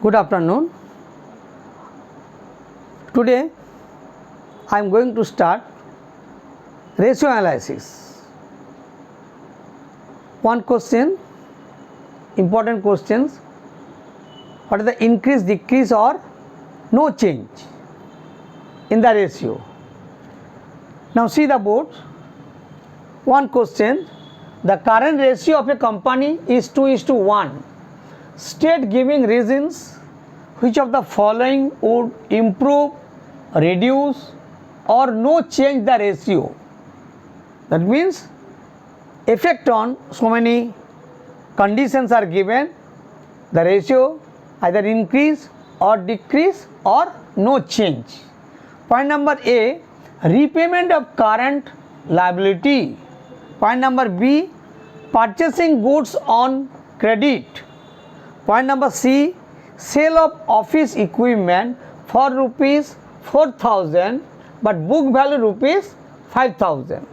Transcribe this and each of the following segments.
Good afternoon. Today I am going to start ratio analysis. One question, important questions. What is the increase, decrease or no change in the ratio? Now see the board. One question, the current ratio of a company is 2:1. State giving reasons which of the following would improve, reduce or no change the ratio. That means effect on so many conditions are given, the ratio either increase or decrease or no change. Point number A, repayment of current liability. Point number B, purchasing goods on credit. Point number C, sale of office equipment for rupees 4,000 but book value rupees 5,000.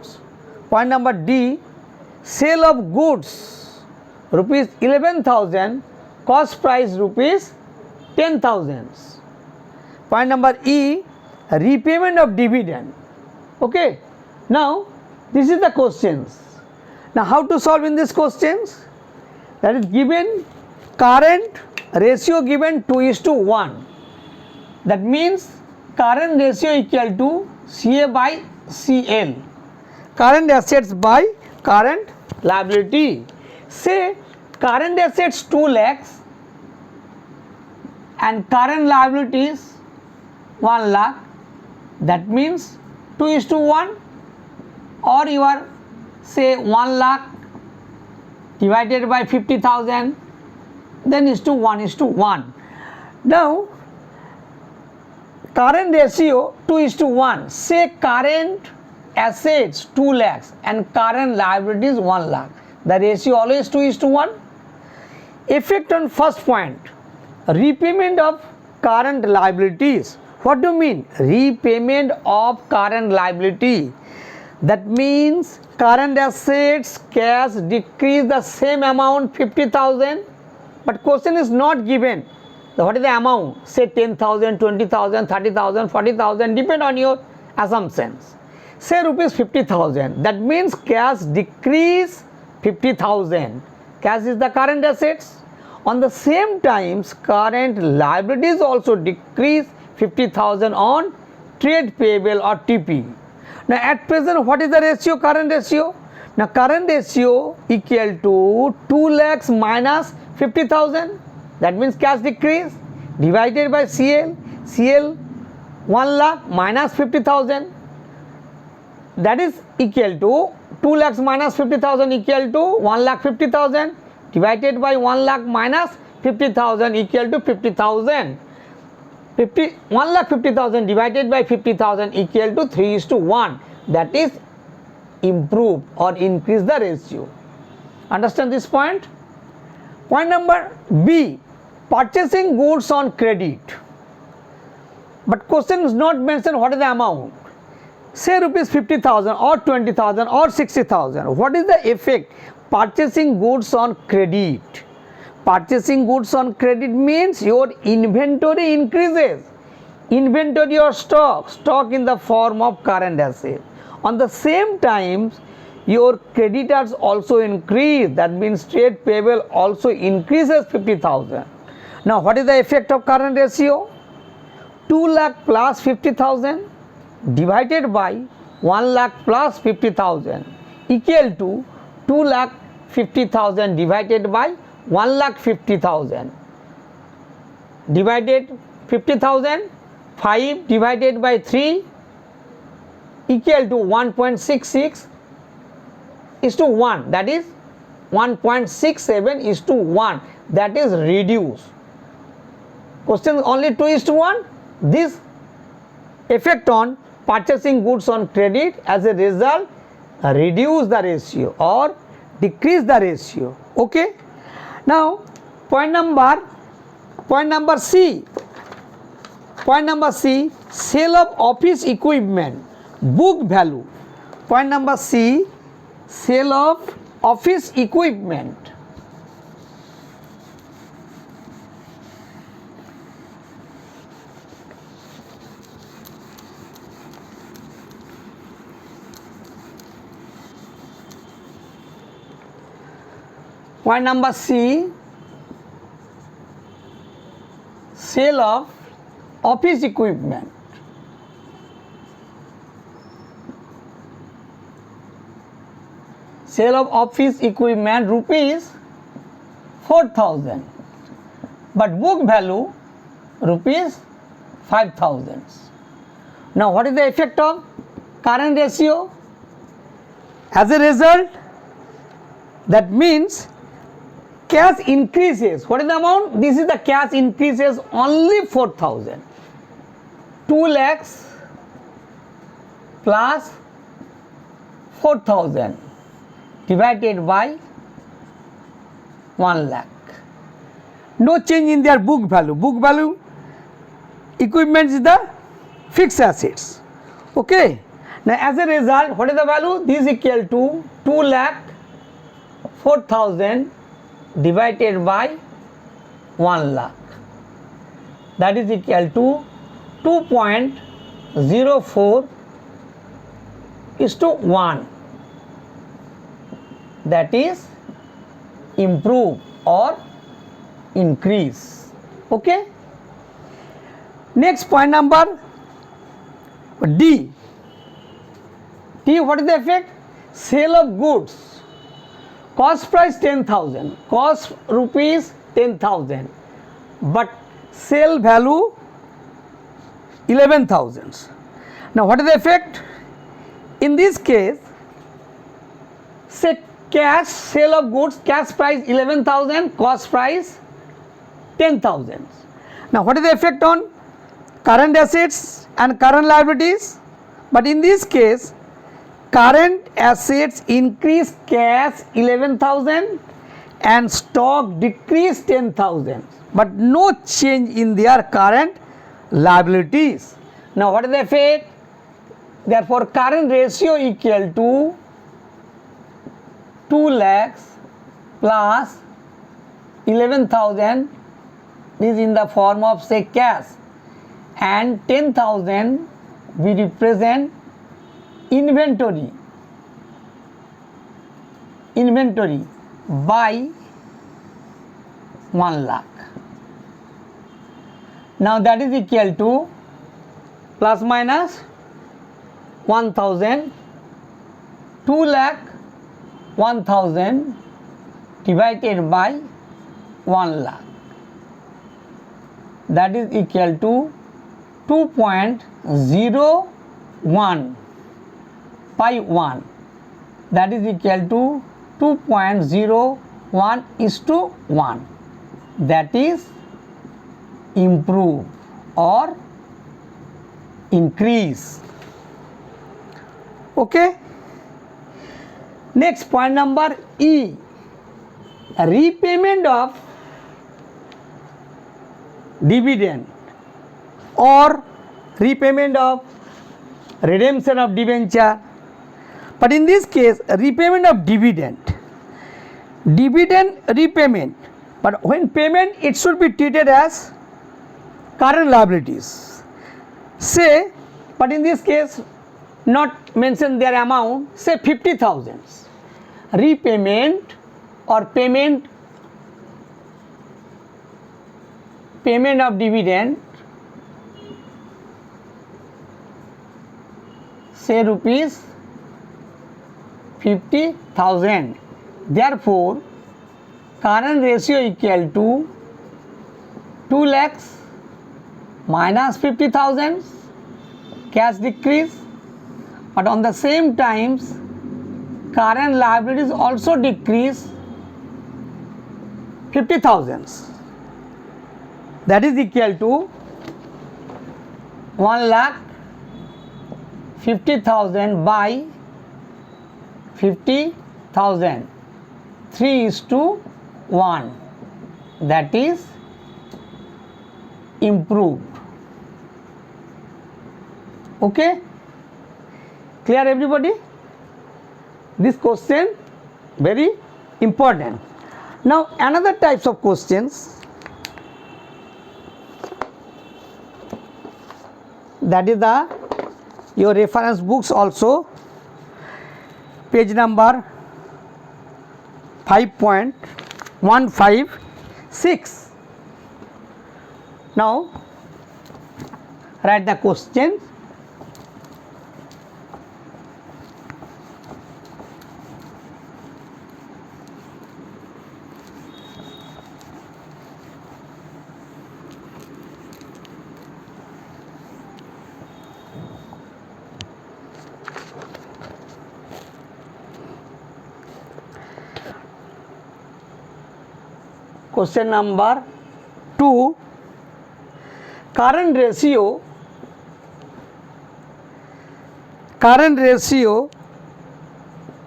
Point number D, sale of goods rupees 11,000, cost price rupees 10,000. Point number E, repayment of dividend. Okay, now this is the questions. Now how to solve in these questions? That is given current ratio given 2:1. That means current ratio equal to CA by CL. Current assets by current liability. Say current assets 2 lakhs and current liabilities 1 lakh. That means 2:1, or you are say 1 lakh divided by 50,000, then is to 1:1. Now current ratio 2:1. Say current assets 2 lakhs and current liabilities 1 lakh. The ratio always 2:1. Effect on first point, repayment of current liabilities. What do you mean? Repayment of current liability. That means current assets cash decrease the same amount 50,000, but question is not given. So what is the amount? Say 10,000, 20,000, 30,000, 40,000, depend on your assumptions. Say rupees 50,000. That means cash decrease 50,000. Cash is the current assets. On the same times, current liabilities also decrease 50,000 on trade payable or TP. Now at present, what is the ratio? Current ratio. Now current ratio equal to 2 lakhs minus 50,000. That means cash decrease divided by CL. CL 1 lakh minus 50,000. That is equal to 2 lakhs minus 50,000 equal to 1 lakh 50,000 divided by 1 lakh minus 50,000 equal to 50,000. 1 lakh 50,000 divided by 50,000 equal to 3:1. That is improve or increase the ratio. Understand this point? Point number B, purchasing goods on credit. But question is not mentioned what is the amount. Say rupees 50,000 or 20,000 or 60,000. What is the effect? Purchasing goods on credit. Purchasing goods on credit means your inventory increases. Inventory or stock in the form of current asset. On the same time, your creditors also increase. That means trade payable also increases 50,000. Now what is the effect of current ratio? 2 lakh plus 50,000 divided by 1 lakh plus 50,000 equal to 2 lakh 50,000 divided by 1 lakh 50,000 divided 50,000, 5 divided by 3 equal to 1.66 is to 1. That is 1.67 is to 1. That is reduce. Question only 2:1. This effect on purchasing goods on credit, as a result reduce the ratio or decrease the ratio. Okay. Now point number C. Point number C, sale of office equipment, book value. Point number C, sale of office equipment. Point number C, sale of office equipment. Sale of office equipment rupees 4,000, but book value rupees 5,000. Now what is the effect of current ratio? As a result, that means cash increases. What is the amount? This is the cash increases only 4,000. 2 lakhs plus 4,000 divided by 1 lakh. No change in their book value. Book value equipment is the fixed assets. Okay. Now as a result, what is the value? This is equal to 2 lakh 4,000 divided by 1 lakh. That is equal to 2.04 is to 1. That is improve or increase. Okay. Next point number D. D, what is the effect? Sale of goods. Cost price 10,000. Cost rupees 10,000. But sale value 11,000. Now what is the effect? In this case, say cash sale of goods, cash price 11,000, cost price 10,000. Now what is the effect on current assets and current liabilities? But in this case, current assets increase cash 11,000 and stock decrease 10,000, but no change in their current liabilities. Now what is the effect? Therefore current ratio equal to 2 lakhs plus 11,000 is in the form of say cash, and 10,000 we represent inventory by 1 lakh. Now that is equal to plus minus 1,000, 2 lakh 1,000 divided by 1 lakh. That is equal to 2.01 by 1. That is equal to 2.01 is to 1. That is improve or increase. Okay. Next point number E, repayment of dividend or repayment of redemption of debenture. But in this case, repayment of dividend repayment, but when payment it should be treated as current liabilities. Say, but in this case not mention their amount, say 50,000. Repayment or payment of dividend, say rupees 50,000. Therefore current ratio equal to 2 lakhs minus 50,000, cash decrease, but on the same times current liabilities also decrease 50,000. That is equal to 1 lakh 50,000 by 50,000, 3 is to 1. That is improved. Okay. Clear everybody? This question very important. Now another types of questions, that is the your reference books also, page number 5.2. 156. Now write the question. Question number 2. Current ratio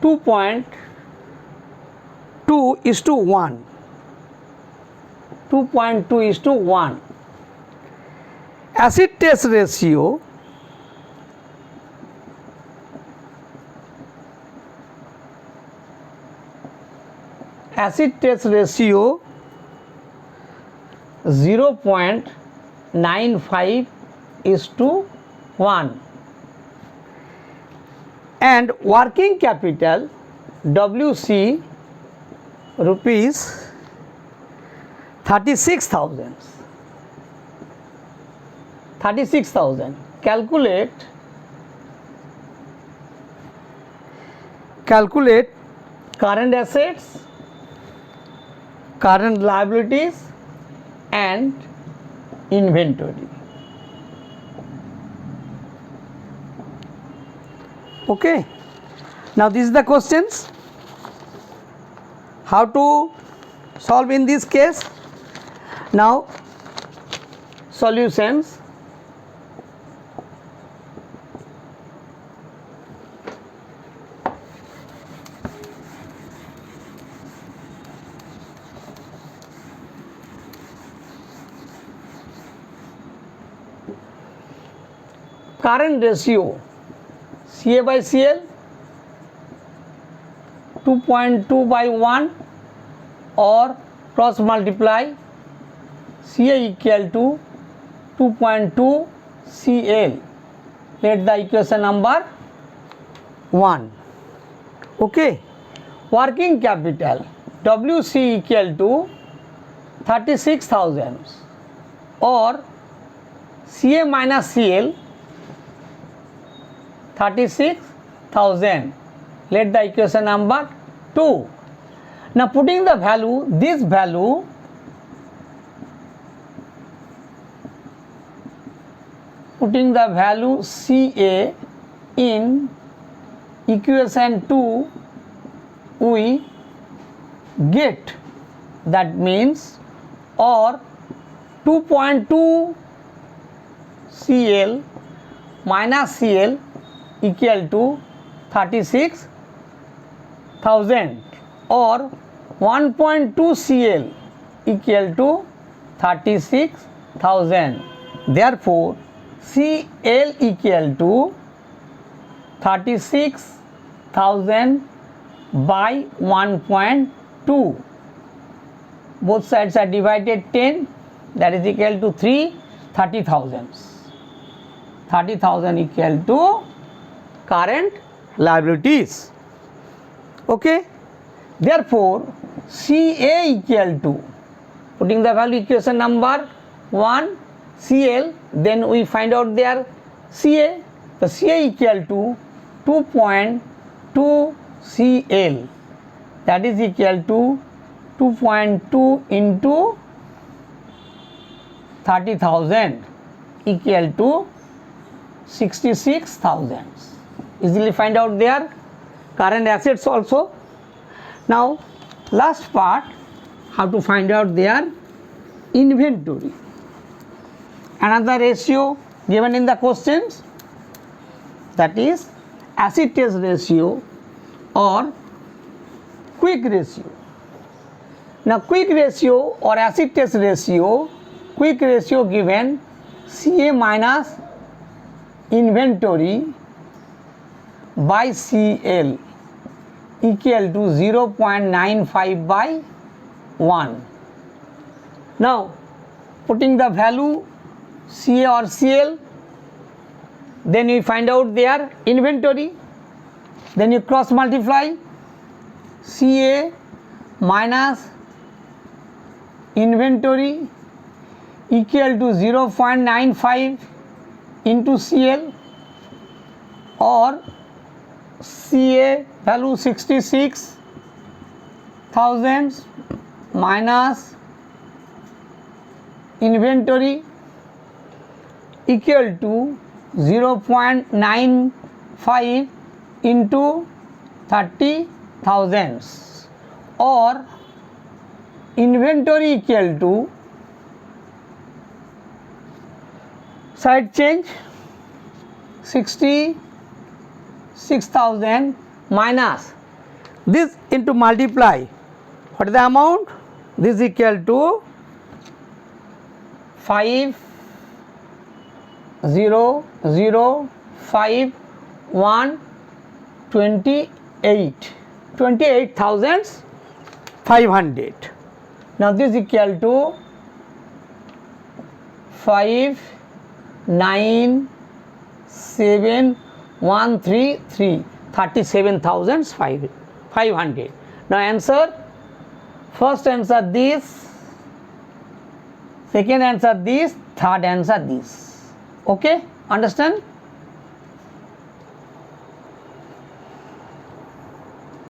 2.2:1. 2.2:1. Acid test ratio 0.95:1, and working capital WC rupees 36,000. Calculate current assets, current liabilities and inventory. Okay, now this is the questions. How to solve in this case? Now solutions. Current ratio CA by CL 2.2/1, or cross multiply CA equal to 2.2 CL. Let the equation number 1. Okay, working capital WC equal to 36,000, or CA minus CL 36,000. Let the equation number 2. Now putting the value, this value putting the value CA in equation 2, we get, that means, or 2.2 CL minus CL equal to 36,000, or 1.2 CL equal to 36,000. Therefore, CL equal to 36,000 by 1.2. Both sides are divided 10, that is equal to 3, 30,000. 30,000 equal to current liabilities. Okay, therefore CA equal to, putting the value equation number 1 CL, then we find out their CA. The CA equal to 2.2 CL, that is equal to 2.2 into 30,000 equal to 66,000. Easily find out their current assets also. Now last part, how to find out their inventory. Another ratio given in the questions, that is acid test ratio or quick ratio. Now quick ratio or acid test ratio, quick ratio given CA minus inventory by CL equal to 0.95/1. Now putting the value CA or CL, then you find out their inventory, then you cross multiply CA minus inventory equal to 0.95 into CL, or CA value 66,000 minus inventory equal to 0.95 into 30,000, or inventory equal to side change 66,000 minus this into multiply. What is the amount? This equal to 28,500. Now this equal to 597,133, 37,500. Now answer, first answer this, second answer this, third answer this. Okay, understand?